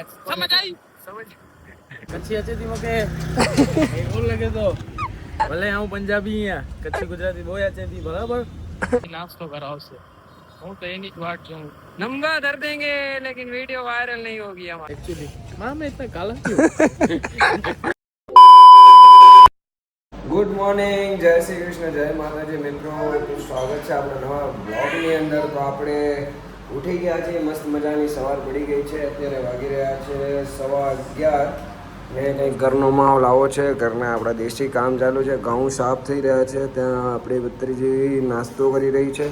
समझ आई समझ कच्ची अच्छी थी मके बोल लगे तो भले હું પંજાબી અહીંયા કચ્છી ગુજરાતી બહુ अच्छी थी बराबर नाश्तो कराओ से હું તો એની જ વાટ જોઉં नंगा धर देंगे लेकिन वीडियो वायरल नहीं होगी हमारी एक्चुअली मां मैं इतना काला क्यों ગુડ મોર્નિંગ જય શ્રી કૃષ્ણ જય માતાજી મિત્રો સ્વાગત છે આપણા નવા બ્લોગની અંદર તો આપણે ઉઠી ગયા છીએ મસ્ત મજાની સવાર પડી ગઈ છે અત્યારે વાગી રહ્યા છે 11:15 ને કંઈક ઘરનો માહોલ આવો છે ઘરના આપણા દેશી કામ ચાલુ છે ઘઉં સાફ થઈ રહ્યા છે ત્યાં આપણે ભત્રીજી નાસ્તો કરી રહી છે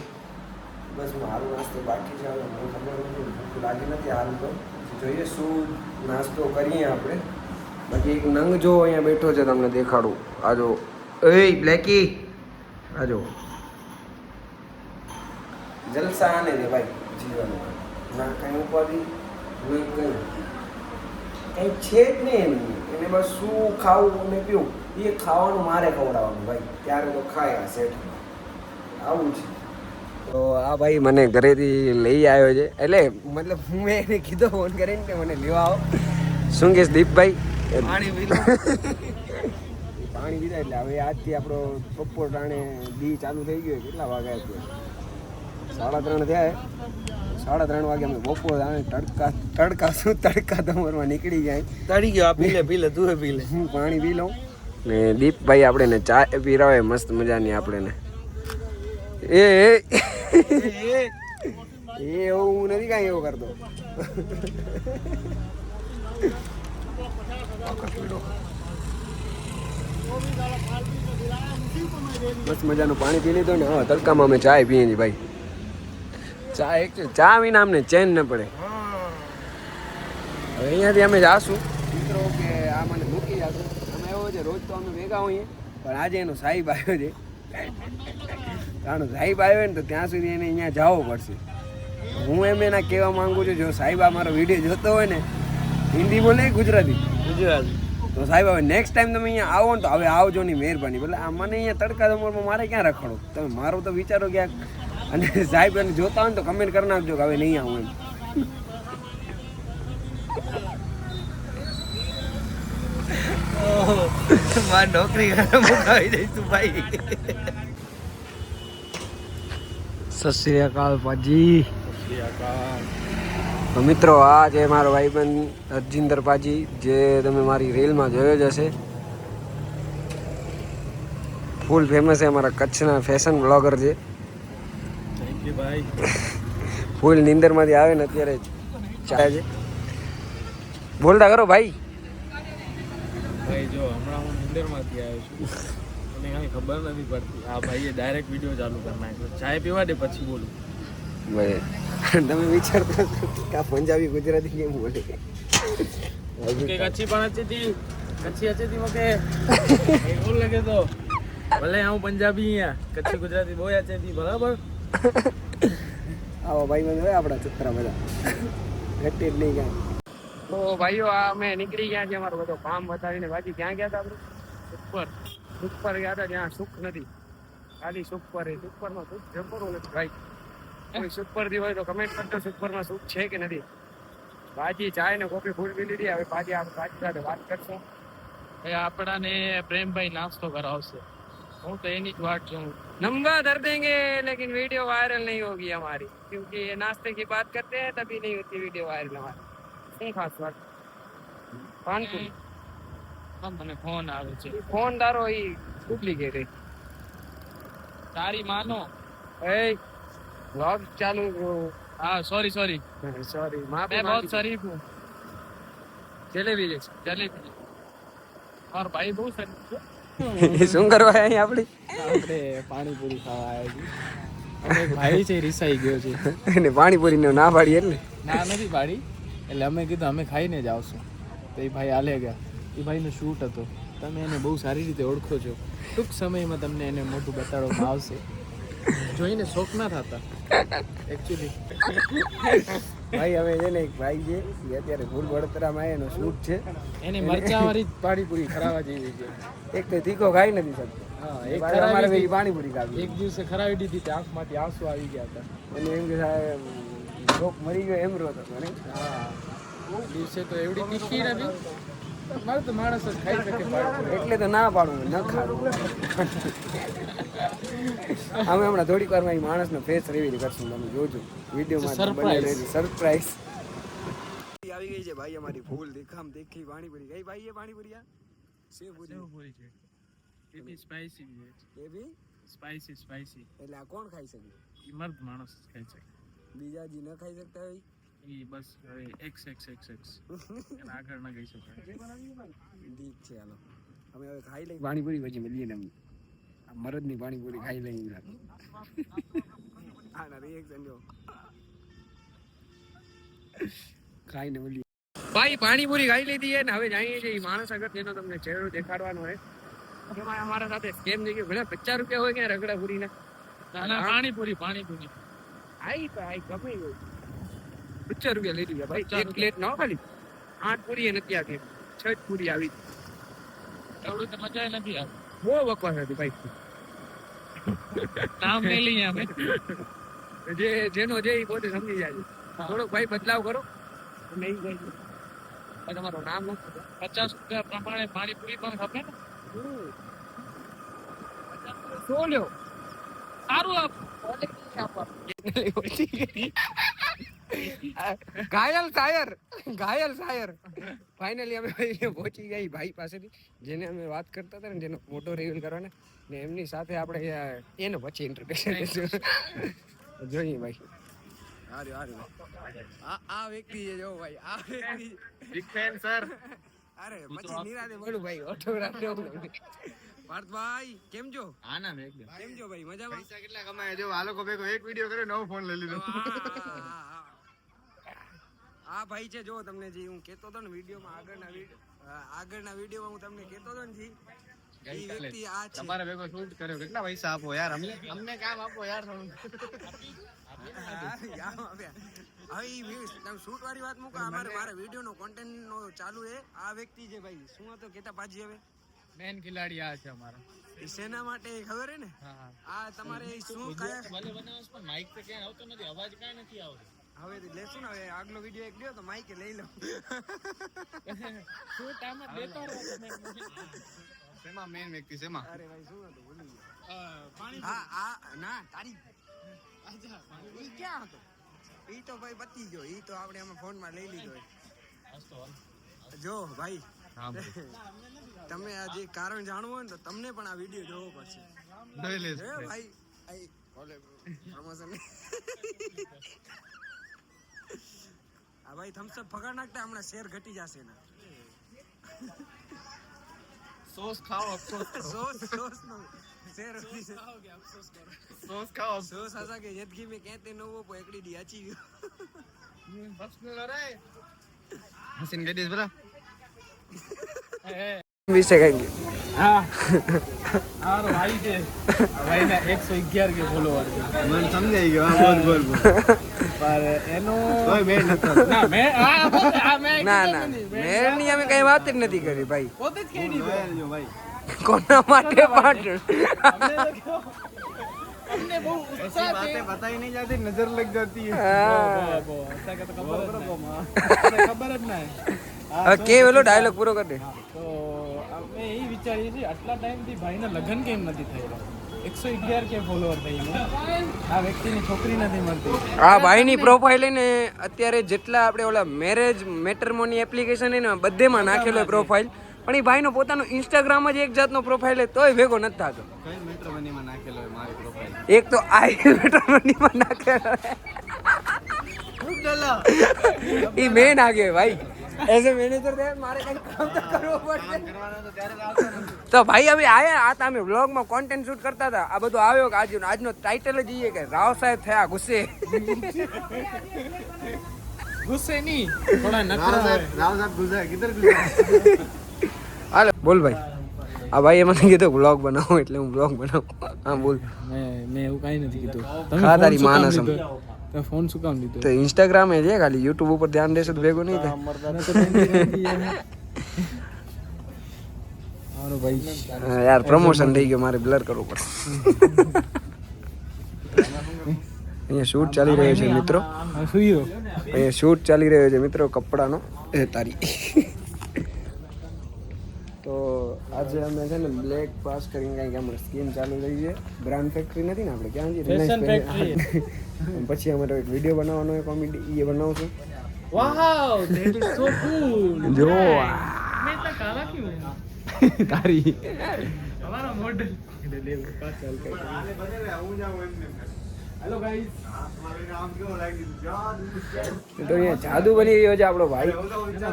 બસ મારો નાસ્તો બાકી છે હવે મને ખબર નથી ભૂખ લાગી નથી હાલ તો જોઈએ શું નાસ્તો કરીએ આપણે બાકી એક નંગ જો અહીંયા બેઠો છે તમને દેખાડું આજો એ બ્લેકી આજો જલસા આને દે ભાઈ જીવનમાં ના કંઈ ઉપાધિ નહીં કંઈ છે જ નહીં એને બસ શું ખાવું અને પીવું એ ખાવાનું મારે ખવડાવવાનું ભાઈ ત્યારે તો ખાય આ સેટ આવું છે તો આ ભાઈ મને ઘરેથી લઈ આવ્યો છે એટલે મતલબ હું એને કીધો ફોન કરીને કે મને લેવા આવો શું કહેશ દીપભાઈ પાણી પીધા એટલે હવે આજથી આપણો બપોર ટાણે દી ચાલુ થઈ ગયો કેટલા વાગ્યા છે 3:30 થયા 3:30 વાગે અમે બપોર તડકા તમારમાં નીકળી જાય તડી ગયો પી લે તું પી લે હું પાણી પી લઉં ને દીપભાઈ આપણે ચા પીરાવે મસ્ત મજાની આપણે એ એવું નથી કાંઈ એવું કરતો મસ્ત મજાનું પાણી પી લીધું ને હા તડકામાં અમે ચા પીએ છીએ ભાઈ ચા વિના અમને ચેન ન પડે હવે અહીંયાથી અમે જાશું મિત્રો કે આ મને મૂકી જશું અમે એવો છે રોજ તો અમે ભેગા હોઈએ પણ આજે એનો સાહેબ આવ્યો છે કારણ સાહેબ આવ્યો ને તો ત્યાં સુધી એને અહીંયા જવું પડશે હું એમ એના કહેવા માંગુ છું જો સાહેબ આ મારો વિડીયો જોતો હોય ને હિન્દી બોલે ગુજરાતી તો સાહેબ હવે નેક્સ્ટ ટાઈમ તમે અહીંયા આવો ને તો હવે આવજો ની મહેરબાની એટલે આ મને અહીંયા તડકા દમરમાં મારે ક્યાં રખડો તમે મારું તો વિચારો ક્યાંક અને સાહેબ એને જોતા હોય ને તો કમેન્ટ કરી નાખજો કે હવે નહીં આવું એમ મારી નોકરી મુકાવી દઈશ તું ભાઈ સત શ્રી અકાલ પાજી તો મિત્રો આ છે મારો ભાઈબંધ હરજિંદર પાજી જે તમે મારી રીલમાં જોયો જ હશે ફૂલ ફેમસ છે અમારા કચ્છના ફેશન બ્લોગર છે થેન્ક યુ ભાઈ ફૂલ નીંદરમાંથી આવે ને અત્યારે ચાલે છે બોલતા કરો ભાઈ જો હમણાં હું નીંદરમાંથી આવ્યો છું મને કાંઈ ખબર નથી પડતી આ ભાઈએ ડાયરેક્ટ વિડીયો ચાલુ કરી નાખ્યો ચાય પીવા દે પછી બોલું ભાઈ તમે વિચારતા કે આ પંજાબી ગુજરાતી કેમ બોલે કે કચ્છી પણ अच्छी थी कच्ची अच्छी थी मके बोल लगे तो भले હું પંજાબી અહીંયા કચ્છી ગુજરાતી બહુ अच्छी थी बराबर આવો ભાઈ મને આપણા ચિત્રા બધા ઘટે જ નહીં કાંઈ તો ભાઈઓ આ અમે નીકળી ગયા છે અમારો બધો કામ બતાવીને બાકી ક્યાં ગયા હતા આપણે સુખ ગયા હતા જ્યાં સુખ નથી ખાલી સુખ પર સુખમાં સુખ જબરું નથી ભાઈ કોઈ સુખ પરથી હોય તો કમેન્ટ કરજો સુખમાં સુખ છે કે નથી બાજી ચાય ને કોફી ફૂલ પી લીધી હવે બાજી આપણે બાજી સાથે વાત કરશું એ આપણાને પ્રેમભાઈ નાસ્તો કરાવશે હું તો એની જ વાટ જોઉં नंगा धर देंगे लेकिन वीडियो वायरल नहीं होगी हमारी क्योंकि ये नाश्ते की बात करते हैं तभी नहीं होती वीडियो वायरल हमारी શું ખાસ વાત પાનપુરી મને ફોન આવે છે ફોન તારો ઈ ડુપ્લિકેટ તારી માનો એ વ્લોગ ચાલુ हाँ सॉरी मैं बहुत शरीफ हूँ जलेबी और भाई बहुत शरीफ શું કરવા અહીંયા આપણી આપણે પાણીપુરી ખાવા આવ્યા છીએ ભાઈ છે રીસાઈ ગયો છે એને પાણીપુરી ના પાડી એટલે ના નથી પાડી એટલે અમે કીધું અમે ખાઈને જ આવશું તો એ ભાઈ હાલે ગયા એ ભાઈનો શૂટ હતો તમે એને બહુ સારી રીતે ઓળખો છો ટૂંક સમયમાં તમને એને મોટું બતાડવામાં આવશે જોઈને શોખ ના થતા એકચ્યુઅલી ભાઈ હવે છે ને એક ભાઈ છે એ અત્યારે ફૂલ વડોદરામાં એનો શૂટ છે એને મરચાવાળી પાણીપુરી ખરાવા જેવી છે એક તો તીખો ખાઈ નથી શકતો હા એક અમારે પાણીપુરી ખાવી એક દિવસે ખરાવી દીધી તે આંખમાંથી આંસુ આવી ગયા હતા અને એમ કે શોખ મરી ગયો એમ રોતો મને હા દિવસે તો એવડી તીખી નથી મારે તો માણસ જ ખાઈ શકે પાણીપુરી. એટલે તો ના પાડું ન ખાવું. અમે હમણાં થોડીક વારમાં એ માણસનો ફેસ રિવીલ કરશું, તમે જોજો વિડીયોમાં. Surprise. સરપ્રાઈઝ આવી ગઈ છે ભાઈ અમારી ફૂલ દેખામ દેખી પાણીપુરી. કઈ ભાઈ એ પાણીપુરી આ સેવપુરી સેવપુરી છે એ બી સ્પાઈસી છે. એ બી સ્પાઈસી એટલે આ કોણ ખાઈ શકે? એ મર્દ માણસ જ ખાઈ શકે. બીજા જી ન ખાઈ શકતા હોય? એ બસ હવે એક્સ એના આગળ ના ગઈ શકાય. ઠીક છે, હાલો અમે હવે ખાઈ લઈ પાણીપુરી, પછી મળીએ ને. આ મરદની પાણીપુરી ખાઈ લઈ. હા ના રિએક્શન જો ખાઈને મળીએ. ભાઈ પાણીપુરી ખાઈ લીધી છે ને હવે જઈએ છીએ. એ માણસ અગર તેનો તમને ચહેરો દેખાડવાનો હોય એમાં અમારા સાથે સ્કેમ થઈ ગયો. ઘણા 50 રૂપિયા હોય કે રગડા ના પાણીપુરી આઈ તો આઈ ગમે ગયું 50 રૂપિયા લઈ લીધા ભાઈ. એક પ્લેટ ન ખાલી 8 પૂરી એ નથી આપી, 6 પૂરી આવી. એવડું તો મજા નથી આવે. બહુ બકવાસ હતી ભાઈ. નામ લઈ લઈએ અમે. જેનો જે ઈ પોતે સમજી જાય. થોડોક ભાઈ બદલાવ કરો. નહીં જાય તમારું નામ નથી 50 રૂપિયા પ્રમાણે પાણીપુરી પણ ખપે ને. શું લ્યો સારું આપ ઘાયલ શાયર ફાઇનલી અમે પહોંચી ગયા ભાઈ પાસેથી, જેને અમે વાત કરતા હતા ને, જેનો ફોટો રિવીલ કરવાના ને એમની સાથે આપણે એનો પછી ઇન્ટ્રોડક્શન જોઈએ ભાઈ. આ વ્યક્તિ છે જો ભાઈ, આ વ્યક્તિ બિગ ફેન સર. અરે પછી નિરાતે બોલું ભાઈ, ઓટોગ્રાફ લેવું. પાર્થભાઈ કેમ છો? આના મે એકદમ કેમ છો ભાઈ? મજામાં? પૈસા કેટલા કમાય જો આ લોકો ભેગો એક વિડિયો કર્યો, નવો ફોન લઈ લીધો. આ ભાઈ છે જો, તમને જે હું કહેતો હતો ને વિડીયોમાં, આગળના વિડીયોમાં હું તમને કહેતો હતો ને જી, એ વ્યક્તિ આ છે. તમારે ભેગો શૂટ કર્યો, કેટલા પૈસા આપો યાર, અમને કામ આપો યાર થોડું. હવે શૂટ વાળી વાત મૂકો, મારા વિડીયોનો કોન્ટેન્ટનો ચાલુ છે. આ વ્યક્તિ છે ભાઈ, શું હતો કેતા પાછી હવે? મેન ખિલાડી આ છે અમારા. એ સેના માટે ખબર હે ને? હા આ તમારે શું કયા ભલે બનાવસ પણ માઈક તો ક્યાં આવતો નથી, અવાજ કાંઈ નથી આવતો. હવે લેશું ને, હવે આગલો વિડીયો એક લ્યો તો માઈકે લઈ લો. શૂટ આમાં દેતો રહો તમે. શેમાં મેન વ્યક્તિ શેમાં? અરે ભાઈ શું હતું ભૂલી ગયો. હા આ ના તારી ઈ ક્યાં હતો? ઈ તો ભાઈ બતી ગયો. ઈ તો આપણે આમાં ફોનમાં લઈ લીધો. જો ભાઈ તમે આ જે કારણ જાણવું હોય ને તો તમને પણ આ વિડીયો જોવો પડશે. જોઈ લેજો ભાઈ પ્રમોશન. આ ભાઈ થમ્સઅપ ફગાડ નાખતા હમણાં શેર ઘટી જશે ને. સોસ ખાઓ, અફસોસ કરો. સોસ નો શેર વધી છે. સોસ ખાઓ. સોસ આસા કે જિંદગી में कहते न वो एकड़ी दी अच्छी પર્સનલ અરે હસીન ગઈ દીસ બરા વિશે કઈ હા હારો ભાઈ છે. ભાઈના 111 કે ફોલોવર છે. મને સમજાઈ ગયો. હા બોલ પર એનો કોઈ મેળ નતો. ના મે આ મે ના મેરની અમે કઈ વાત જ નથી કરી ભાઈ. પોતે જ કહી દીધું. જો ભાઈ કોના માટે પાટણ? અમને બહુ ऐसी ઉત્સાહ છે. बातें बताई नहीं जाती, नजर लग जाती है. બહુ ऐसा કે તો ખબર જ ના. હવે કે વેલો ડાયલોગ પૂરો કરી દે. તો અમે એ વિચારીએ છીએ આટલા ટાઈમથી ભાઈના લગ્ન કેમ નથી થઈ રહ્યા. 111 કે ફોલોવર થઈને આ વ્યક્તિની છોકરી નથી મળતી. આ ભાઈની પ્રોફાઇલ ને અત્યારે જેટલા આપણે ઓલા મેરેજ મેટરમોની એપ્લિકેશન ને બધેમાં નાખેલો પ્રોફાઇલ, પણ એ ભાઈનો પોતાનો ઇન્સ્ટાગ્રામ જ એક જાતનો પ્રોફાઇલ તોય ભેગો નથી થતો. કઈ મેટ્રોમનીમાં નાખેલો હોય મારી પ્રોફાઇલ. એક તો આ મેટરમોનીમાં નાખેલો એ મેન આગે ભાઈ. એઝ અ મેનેજર મારે કઈ કામ તો કરવું પડશે. કરવાનો તો ત્યારે જ આવતો ને. તો ભાઈ હવે આયા આ તમે વ્લોગમાં કોન્ટેન્ટ શૂટ કરતા હતા, આ બધું આવ્યો કે આજનો ટાઇટલ જ એ કે રાવ સાહેબ થયા ગુસ્સે. ગુસ્સે નહીં, થોડા નખરા હોય. राव साहब गुजरा किधर गुजरा. હાલો બોલ ભાઈ. આ ભાઈ મને કીધું વ્લોગ બનાવો એટલે હું વ્લોગ બનાવું. હા બોલ. મેં એવું કાંઈ નથી કીધું. ખા તારી માનસ. તમે ફોન શું કામ લીધો? તો ઇન્સ્ટાગ્રામ એ છે ખાલી, યુટ્યુબ ઉપર ધ્યાન દેશો તો ભેગું નહીં થાય. હારો ભાઈ હા, યાર પ્રમોશન થઈ ગયો, મારે બ્લર કરવું પડે. અહીંયા શૂટ ચાલી રહ્યો છે મિત્રો. સુઈરો અહીંયા શૂટ ચાલી રહ્યો છે મિત્રો કપડાનો. એ તારી તો આજે અમે છે ને બ્લેક પાસ કરીને કંઈક અમારી સ્કીમ ચાલુ થઈ છે. બ્રાન્ડ ફેક્ટરી નથી ને આપણે ક્યાં ફેશન જઈએ ફેક્ટરી. પછી અમારો એક વિડીયો બનાવવાનો હોય કોમેડી એ બનાવશું. વાવ ધેટ ઇઝ સો કૂલ. જો મેં તો કાલા ક્યું તારી हमारा मॉडल हेलो गाइस તો અહીંયા જાદુ બની રહ્યો છે આપણો ભાઈ.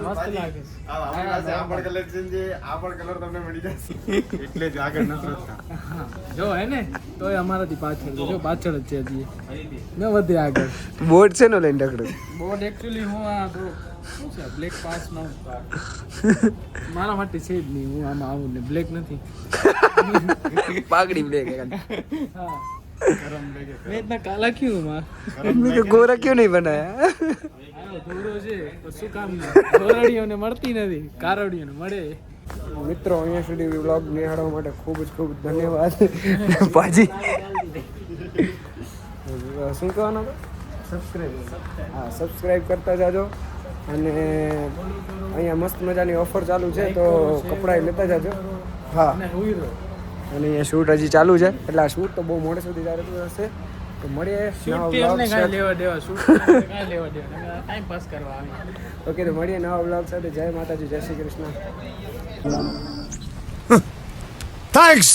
મસ્ત લાગે જો હે ને તોય અમારાથી પાછળ છે. જો પાછળ જ છે હજી મેં વધે આગળ. બોર્ડ છે ને લઈને ટકડું. બોર્ડ એકચ્યુઅલી હું આ તો શું છે બ્લેક પાસ નો મારા માટે છે જ નહીં. હું આમાં આવું ને બ્લેક નથી. પાઘડી બ્લેક હા मैं इतना काला क्यों हूँ माँ? મેં તો ગોરા ક્यों નહીં બનાયા. આનો ધોળો છે તો શું કામ ધોરડીઓને મળતી નથી, કારડીઓને મળે. મિત્રો અહીંયા સુધી વ્લોગ નિહાળવા માટે ખૂબ જ ધન્યવાદ. પાજી શું કહેવાનું હતું? સબસ્ક્રાઈબ. હા સબસ્ક્રાઈબ કરતા જાજો. અને અહીંયા મસ્ત મજાની ઓફર ચાલુ છે તો કપડાં લેતા જાજો. હા અને હુઈ રહો. અને અહીંયા શૂટ હજી ચાલુ છે એટલે આ શૂટ તો બહુ મોડે સુધી ચાલતું હશે. તો મળીએ નવા શૂટ vlog ને કાંઈ સાથે. લેવા દેવા, શૂટ કાંઈ લેવા દેવા, ટાઈમ પાસ કરવા આવી. ઓકે તો મળીએ નવા વ્લોગ સાથે. જય માતાજી, જય શ્રી કૃષ્ણ. Thanks.